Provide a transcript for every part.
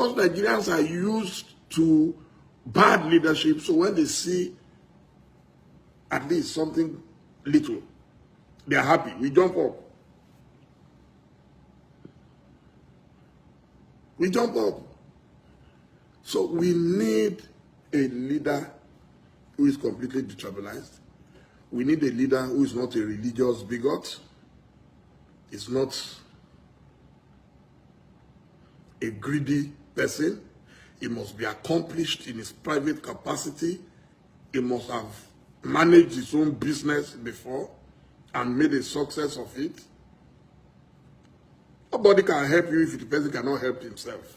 because Nigerians are used to bad leadership, so when they see at least something little, they are happy. We jump up. We jump up. So we need a leader who is completely detribalized. We need a leader who is not a religious bigot. Is not a greedy person. He must be accomplished in his private capacity. He must have managed his own business before and made a success of it. Nobody can help you if the person cannot help himself.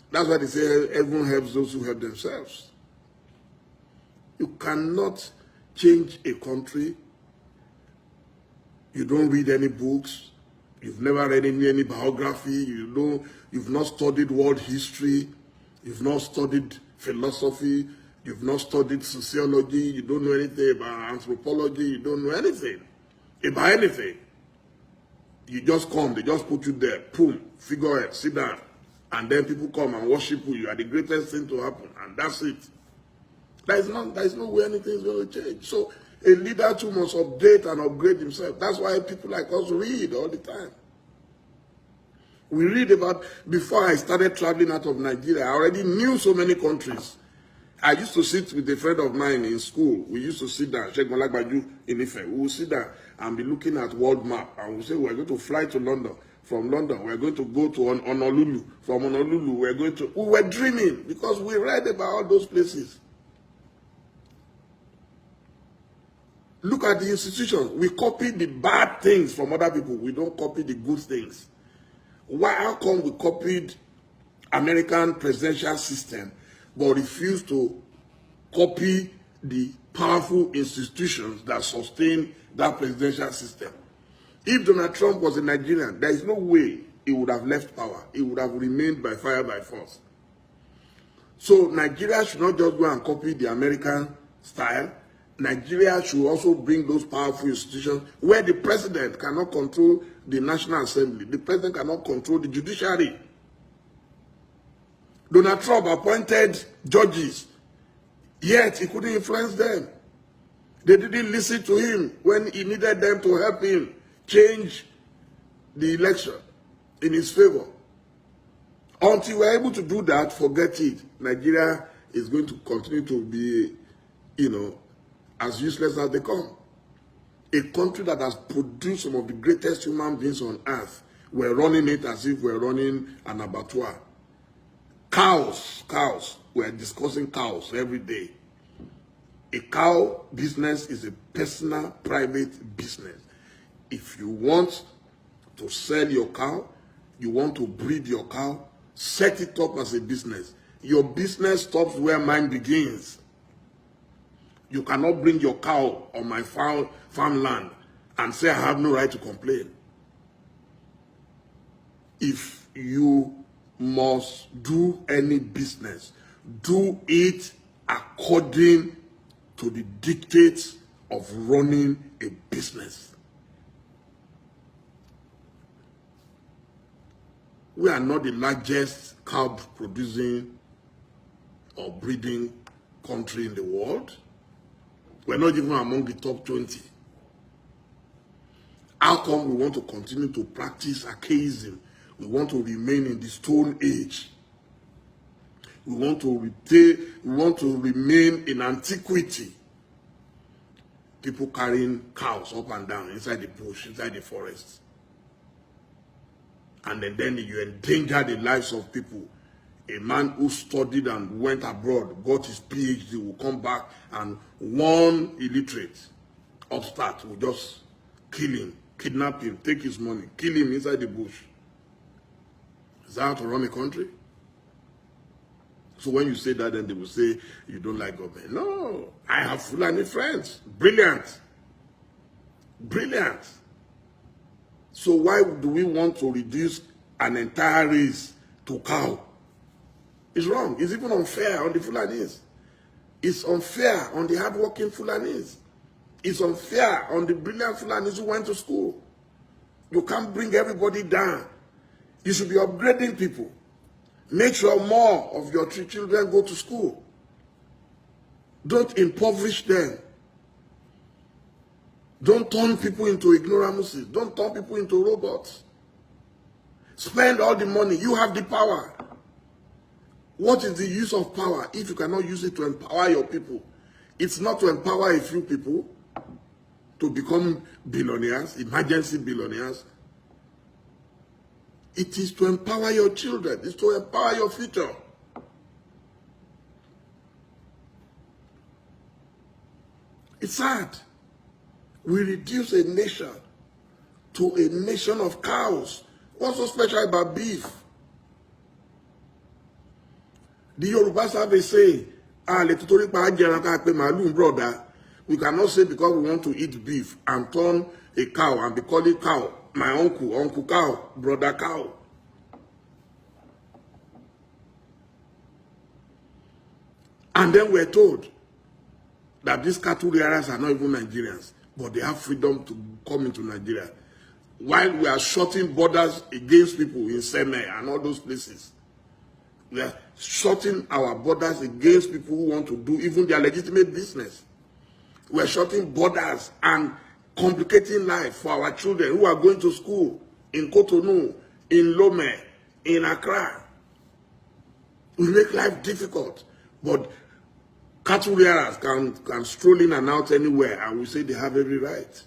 That's why they say everyone helps those who help themselves. You cannot change a country. You don't read any books. You've never read any biography. You've not studied world history. You've not studied philosophy. You've not studied sociology. You don't know anything about anthropology. You don't know anything about anything. You just come. They just put you there. Boom. Figurehead. Sit down. And then people come and worship you. You are the greatest thing to happen. And that's it. There is no way anything is going to change. So a leader too must update and upgrade himself. That's why people like us read all the time. We read about, before I started traveling out of Nigeria, I already knew so many countries. I used to sit with a friend of mine in school. We used to sit down, Sheikh Malagbaju in Ife. We would sit down and be looking at world map. And we say, we're going to fly to London. From London, we're going to go to Honolulu. From Honolulu, we're going to... We were dreaming because we read about all those places. Look at the institutions. We copy the bad things from other people. We don't copy the good things. How come we copied American presidential system but refused to copy the powerful institutions that sustain that presidential system? If Donald Trump was a Nigerian, there is no way he would have left power. He would have remained by fire by force. So Nigeria should not just go and copy the American style. Nigeria should also bring those powerful institutions where the president cannot control the National Assembly. The president cannot control the judiciary. Donald Trump appointed judges, yet he couldn't influence them. They didn't listen to him when he needed them to help him change the election in his favor. Until we're able to do that, forget it. Nigeria is going to continue to be, as useless as they come. A country that has produced some of the greatest human beings on earth, we're running it as if we're running an abattoir. Cows. We're discussing cows every day. A cow business is a personal, private business. If you want to sell your cow, you want to breed your cow, set it up as a business. Your business stops where mine begins. You cannot bring your cow on my farmland and say I have no right to complain. If you must do any business, do it according to the dictates of running a business. We are not the largest cow producing or breeding country in the world. We're not even among the top 20. How come we want to continue to practice archaism? We want to remain in the Stone Age. We want to remain in antiquity. People carrying cows up and down inside the bush, inside the forest. And then you endanger the lives of people. A man who studied and went abroad, got his PhD, will come back and one illiterate upstart will just kill him, kidnap him, take his money, kill him inside the bush. Is that how to run a country? So when you say that, then they will say, you don't like government. No, I have Fulani friends. Brilliant. Brilliant. So why do we want to reduce an entire race to cow? It's wrong. It's even unfair on the Fulanis. It's unfair on the hardworking Fulanis. It's unfair on the brilliant Fulanis who went to school. You can't bring everybody down. You should be upgrading people. Make sure more of your children go to school. Don't impoverish them. Don't turn people into ignoramuses. Don't turn people into robots. Spend all the money. You have the power. What is the use of power if you cannot use it to empower your people? It's not to empower a few people to become billionaires, emergency billionaires. It is to empower your children. It's to empower your future. It's sad. We reduce a nation to a nation of cows. What's so special about beef? The Yorubas have a saying, brother. We cannot say because we want to eat beef and turn a cow and be called a cow. My uncle cow, brother cow. And then we're told that these cattle rearers are not even Nigerians, but they have freedom to come into Nigeria. While we are shutting borders against people in Seme and all those places, we are shutting our borders against people who want to do even their legitimate business. We are shutting borders and complicating life for our children who are going to school in Cotonou, in Lome, in Accra. We make life difficult, but cattle rearers can stroll in and out anywhere, and we say they have every right.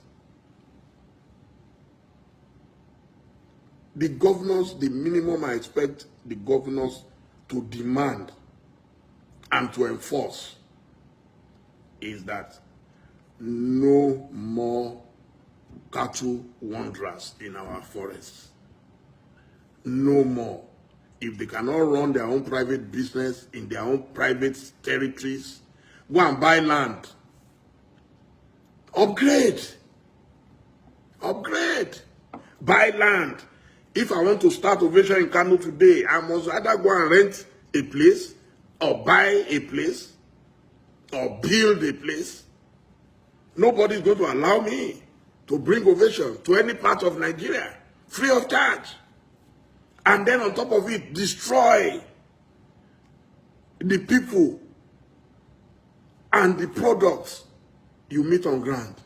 The governors, the minimum I expect the governors to demand and to enforce is that no more cattle wanderers in our forests. No more. If they cannot run their own private business in their own private territories, go and buy land. Upgrade. Upgrade. Buy land. If I want to start ovation in Kano today, I must either go and rent a place or buy a place or build a place. Nobody is going to allow me to bring ovation to any part of Nigeria free of charge. And then on top of it, destroy the people and the products you meet on ground.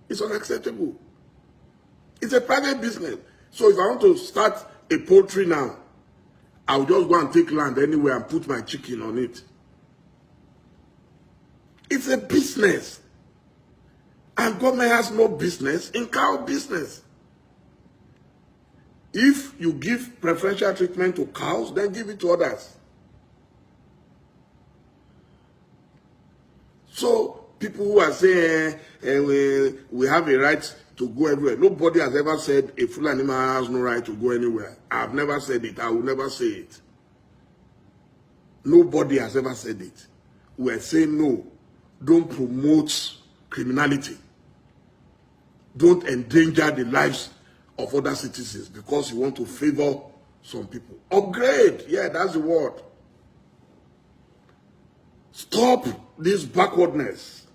It's unacceptable. It's a private business. So if I want to start a poultry now, I'll just go and take land anywhere and put my chicken on it. It's a business. And government has no business in cow business. If you give preferential treatment to cows, then give it to others. So people who are saying we have a right to go everywhere. Nobody has ever said a full animal has no right to go anywhere. I've never said it. I will never say it. Nobody has ever said it. We're saying no. Don't promote criminality. Don't endanger the lives of other citizens because you want to favor some people. Upgrade. Yeah, that's the word. Stop this backwardness.